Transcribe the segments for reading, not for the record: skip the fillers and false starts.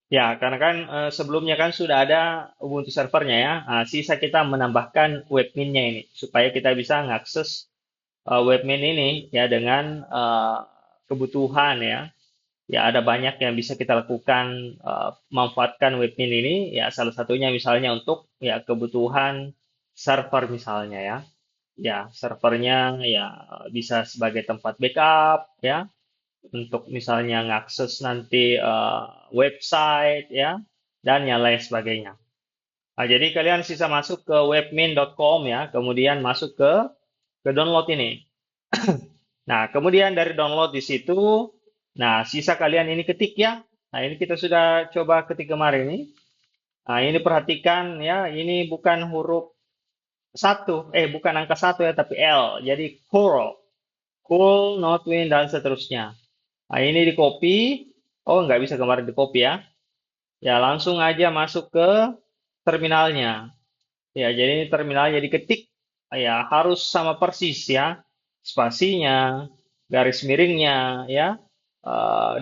Ya, karena kan sebelumnya kan sudah ada Ubuntu servernya ya. Sisa kita menambahkan webminnya ini supaya kita bisa mengakses webmin ini ya dengan kebutuhan ya. Ya, ada banyak yang bisa kita lakukan manfaatkan webmin ini ya salah satunya misalnya untuk ya kebutuhan server misalnya ya. Ya, servernya ya bisa sebagai tempat backup ya untuk misalnya ngakses nanti website ya dan yang lain sebagainya. Nah, jadi kalian sisa masuk ke webmin.com ya, kemudian masuk ke download ini. Nah, kemudian dari download di situ, nah sisa kalian ini ketik ya. Nah, ini kita sudah coba ketik kemarin ini. Nah, ini perhatikan ya, ini bukan huruf satu, bukan angka satu ya, tapi L. Jadi cool, cool, not win dan seterusnya. Nah, ini di copy. Oh, nggak bisa kemarin di copy ya. Ya, langsung aja masuk ke terminalnya. Ya, jadi ini terminalnya diketik. Ya, harus sama persis ya. Spasinya, garis miringnya, ya,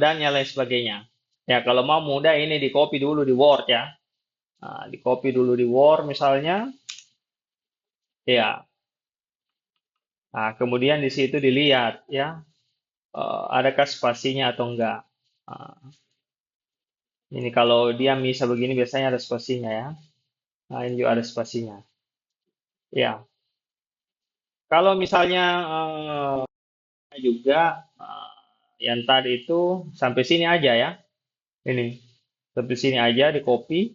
dan yang lain sebagainya. Ya, kalau mau mudah ini di copy dulu di Word ya. Nah, di copy dulu di Word misalnya. Ya, nah, kemudian di situ dilihat ya, adakah spasinya atau enggak. Nah, ini kalau dia bisa begini biasanya ada spasinya ya. Nah, ini juga ada spasinya. Ya, kalau misalnya juga yang tadi itu sampai sini aja ya. Ini sampai sini aja di copy.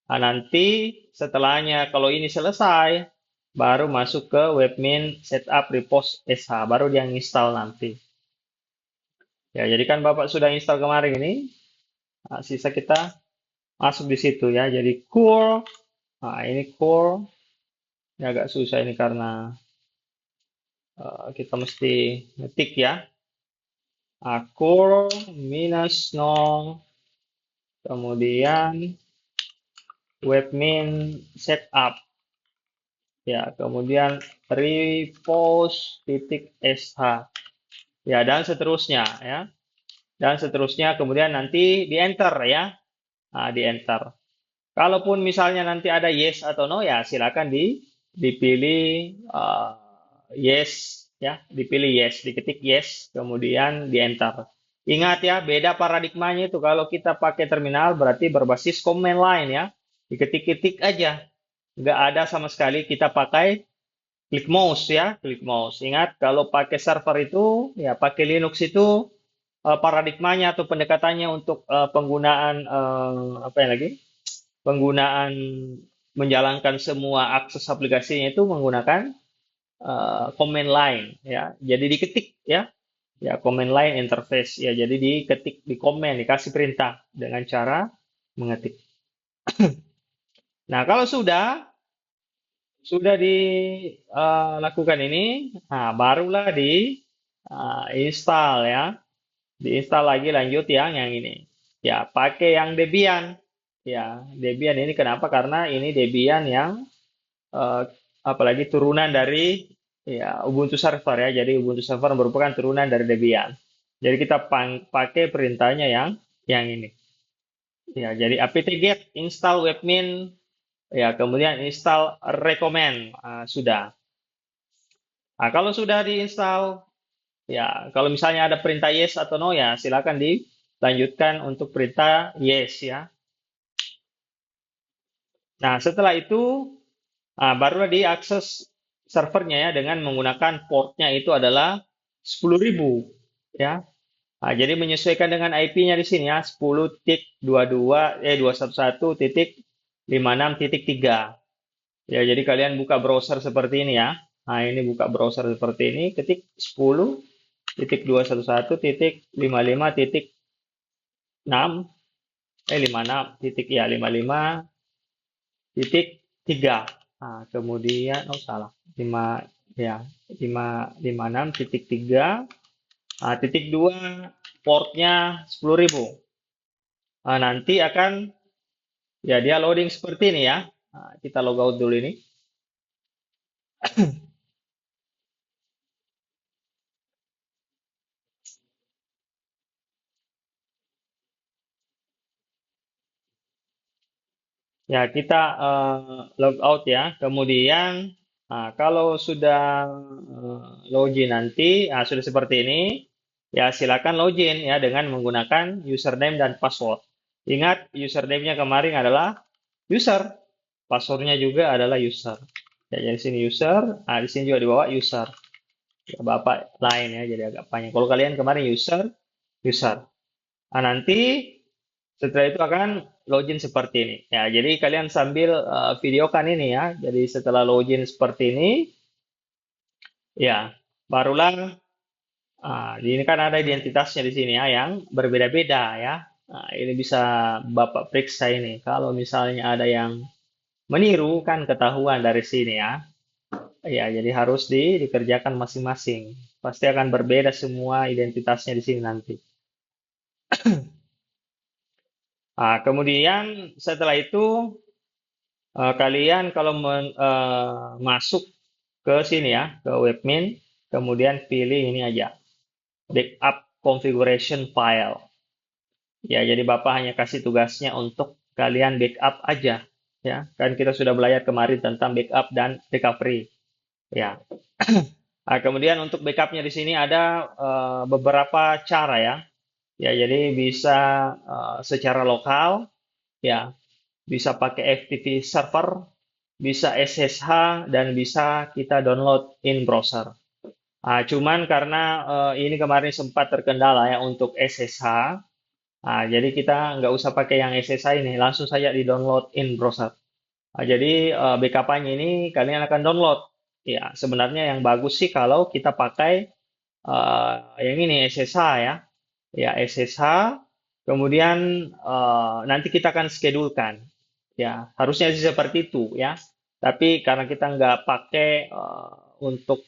Nah, nanti setelahnya kalau ini selesai, baru masuk ke webmin setup repos sh, baru dia install nanti. Ya, jadi kan Bapak sudah install kemarin ini. Nah, sisa kita masuk di situ ya. Jadi cool. Nah, ini cool. Ini agak susah ini karena kita mesti ngetik ya. Cool minus 0, kemudian webmin setup. Ya, kemudian repos titik sh. Ya, dan seterusnya ya. Dan seterusnya kemudian nanti di enter ya. Nah, di enter. Kalaupun misalnya nanti ada yes atau no ya silakan dipilih yes ya, dipilih yes, diketik yes, kemudian di enter. Ingat ya, beda paradigmanya itu kalau kita pakai terminal berarti berbasis command line ya. Diketik-ketik aja. Nggak ada sama sekali kita pakai klik mouse ya, klik mouse. Ingat kalau pakai server itu ya pakai Linux itu paradigmanya atau pendekatannya untuk penggunaan apa yang lagi? Penggunaan menjalankan semua akses aplikasinya itu menggunakan command line ya. Jadi diketik ya. Ya, command line interface ya. Jadi diketik di command, dikasih perintah dengan cara mengetik. Nah, kalau sudah dilakukan ini, nah barulah di install ya. Diinstal lagi lanjut yang ini. Ya, pakai yang Debian. Ya, Debian ini kenapa? Karena ini Debian yang eh, apalagi turunan dari ya Ubuntu Server ya. Jadi Ubuntu Server merupakan turunan dari Debian. Jadi kita pakai perintahnya yang ini. Ya, jadi apt-get install webmin ya, kemudian install recommend sudah. Nah, kalau sudah diinstal ya, kalau misalnya ada perintah yes atau no ya silakan dilanjutkan untuk perintah yes ya. Nah, setelah itu barulah diakses servernya ya dengan menggunakan portnya itu adalah 10.000 ya. Nah, jadi menyesuaikan dengan IP-nya di sini ya 10.22.211.56.3. Ya, jadi kalian buka browser seperti ini ya. Nah, ini buka browser seperti ini, ketik 10.211.55.6 56 titik ya 55.3. Nah, kemudian oh salah 5 ya 556.3. Nah, titik 2 portnya 10.000. Nah, nanti akan ya dia loading seperti ini ya. Nah, kita logout dulu ini. Ya, kita log out ya. Kemudian, kalau sudah login nanti, sudah seperti ini, ya silakan login ya dengan menggunakan username dan password. Ingat, username-nya kemarin adalah user, passwordnya juga adalah user. Ya, jadi sini user, di sini juga di bawah user. Ya, Bapak lain ya, jadi agak panjang. Kalau kalian kemarin user, user. Nanti setelah itu akan login seperti ini. Ya, jadi kalian sambil videokan ini ya. Jadi setelah login seperti ini, ya, barulah ini kan ada identitasnya di sini ya yang berbeda-beda ya. Nah, ini bisa Bapak periksa ini. Kalau misalnya ada yang meniru kan ketahuan dari sini ya. Ya, jadi harus dikerjakan masing-masing. Pasti akan berbeda semua identitasnya di sini nanti. Kemudian setelah itu kalian kalau masuk ke sini ya, ke webmin, kemudian pilih ini aja, backup configuration file. Ya, jadi Bapak hanya kasih tugasnya untuk kalian backup aja. Ya, kan kita sudah belajar kemarin tentang backup dan recovery. Ya. Kemudian untuk backupnya di sini ada beberapa cara ya. Ya, jadi bisa secara lokal, ya, bisa pakai FTP server, bisa SSH, dan bisa kita download in browser. Cuman karena ini kemarin sempat terkendala ya untuk SSH, jadi kita nggak usah pakai yang SSH ini, langsung saja di download in browser. Jadi backup-nya ini kalian akan download. Ya, sebenarnya yang bagus sih kalau kita pakai yang ini SSH ya. Ya, SSH. Kemudian nanti kita akan schedulekan. Ya, harusnya sih seperti itu ya. Tapi karena kita nggak pakai untuk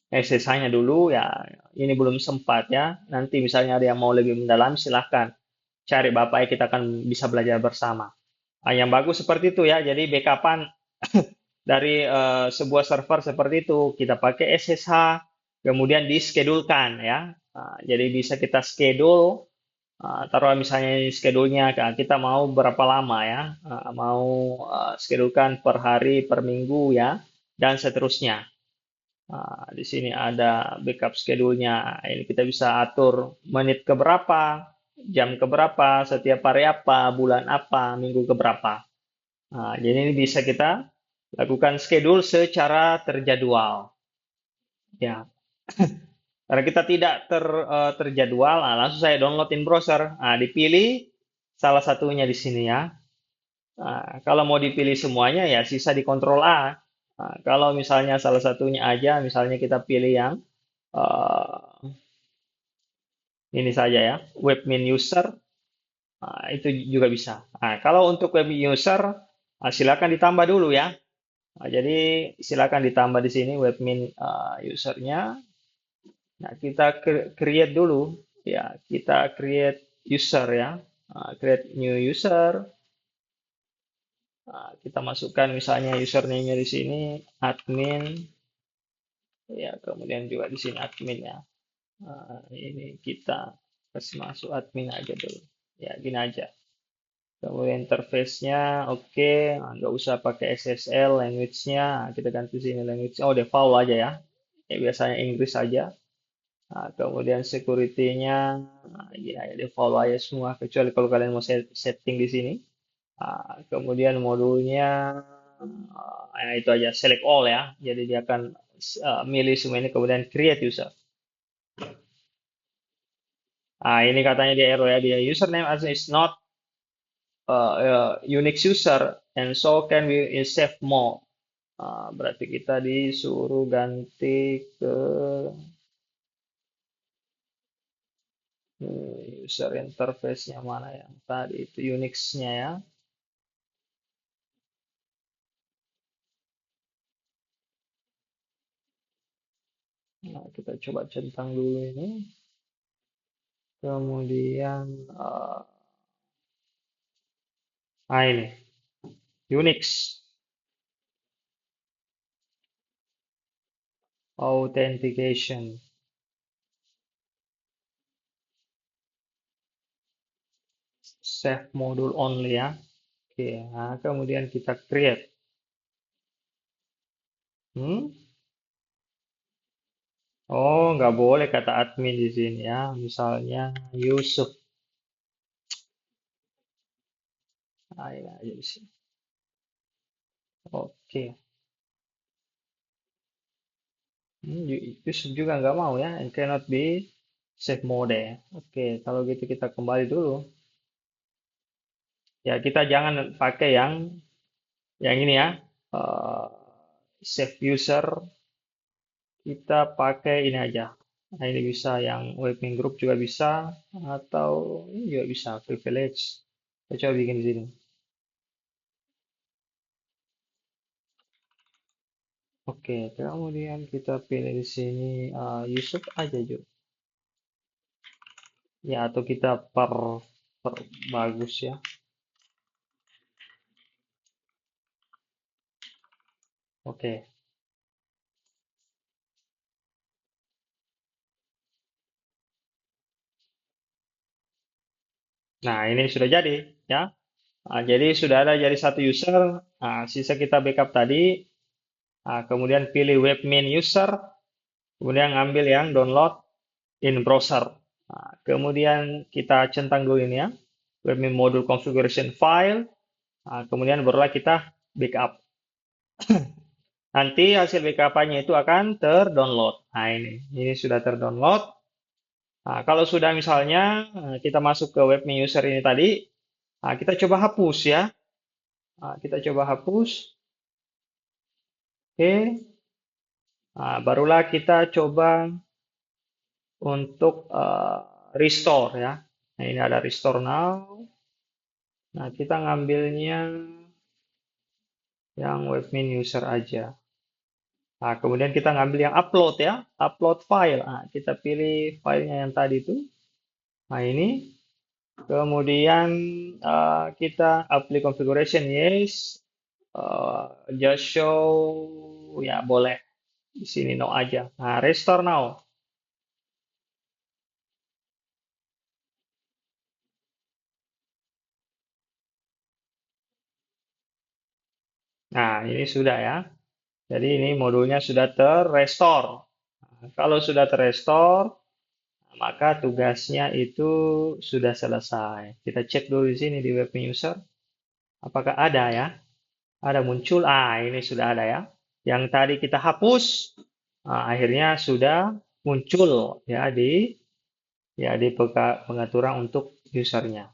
SSH-nya dulu, ya ini belum sempat ya. Nanti misalnya ada yang mau lebih mendalam, silahkan cari Bapak ya, kita akan bisa belajar bersama. Yang bagus seperti itu ya. Jadi backupan dari sebuah server seperti itu kita pakai SSH, kemudian dischedulekan ya. Jadi bisa kita schedule, taruh misalnya schedule-nya kita mau berapa lama ya, mau schedulekan per hari, per minggu ya, dan seterusnya. Di sini ada backup schedule-nya. Ini kita bisa atur menit ke berapa, jam ke berapa, setiap hari apa, bulan apa, minggu ke berapa. Jadi ini bisa kita lakukan schedule secara terjadwal. Ya, karena kita tidak terjadwal, langsung saya download in browser. Dipilih salah satunya di sini ya. Kalau mau dipilih semuanya ya sisa di Ctrl A. Kalau misalnya salah satunya aja, misalnya kita pilih yang eh, ini saja ya, webmin user, itu juga bisa. Kalau untuk webmin user, silakan ditambah dulu ya. Jadi silakan ditambah di sini webmin usernya. Nah, kita create dulu ya, kita create user ya. Create new user. Kita masukkan misalnya username-nya di sini admin ya, kemudian juga di sini admin ya. Ini kita kasih masuk admin aja dulu. Ya, gini aja. Kemudian interface-nya oke, nggak usah pakai SSL language-nya, kita ganti sini language. Oh, default aja ya. Ya biasanya Inggris saja. Kemudian security-nya ya default aja semua kecuali kalau kalian mau setting di sini. Kemudian modulnya ya itu aja select all ya. Jadi dia akan milih semua ini kemudian create user. Ini katanya di error ya, dia username as is not Unix user and so can be in safe mode. Berarti kita disuruh ganti ke user interface-nya mana yang tadi itu Unix-nya ya. Nah, kita coba centang dulu ini. Kemudian ini Unix authentication. Save module only ya. Oke, nah, kemudian kita create. Hmm? Oh, nggak boleh kata admin di sini ya. Misalnya Yusuf. Ah, ini aja di sini. Oke. Yusuf juga nggak mau ya. And cannot be save mode. Oke, kalau gitu kita kembali dulu. Ya, kita jangan pakai yang ini ya. Eh, save user, kita pakai ini aja. Nah, ini bisa yang webmain group juga bisa, atau ini juga bisa privilege. Kita coba bikin di sini. Oke, kemudian kita pilih di sini Yusuf aja juga. Ya, atau kita per bagus ya. Oke. Nah, ini sudah jadi ya. Nah, jadi sudah ada jadi satu user. Nah, sisa kita backup tadi. Nah, kemudian pilih webmain user. Kemudian ambil yang download in browser. Nah, kemudian kita centang dulu ini ya. Webmain module configuration file. Nah, kemudian barulah kita backup. Nanti hasil backup-nya itu akan terdownload. Nah, ini sudah terdownload. Nah, kalau sudah misalnya kita masuk ke webmain user ini tadi, nah, kita coba hapus ya. Nah, kita coba hapus. Oke. Nah, barulah kita coba untuk restore ya. Nah, ini ada restore now. Nah, kita ngambilnya yang webmain user aja. Nah, kemudian kita ngambil yang upload ya, upload file. Nah, kita pilih filenya yang tadi itu. Nah, ini. Kemudian kita apply configuration yes. Just show ya boleh di sini no aja. Nah, restore now. Nah, ini sudah ya. Jadi ini modulnya sudah terrestore. Nah, kalau sudah terrestore, maka tugasnya itu sudah selesai. Kita cek dulu di sini di web user. Apakah ada ya? Ada muncul. Ah, ini sudah ada ya. Yang tadi kita hapus, akhirnya sudah muncul ya di pengaturan untuk usernya.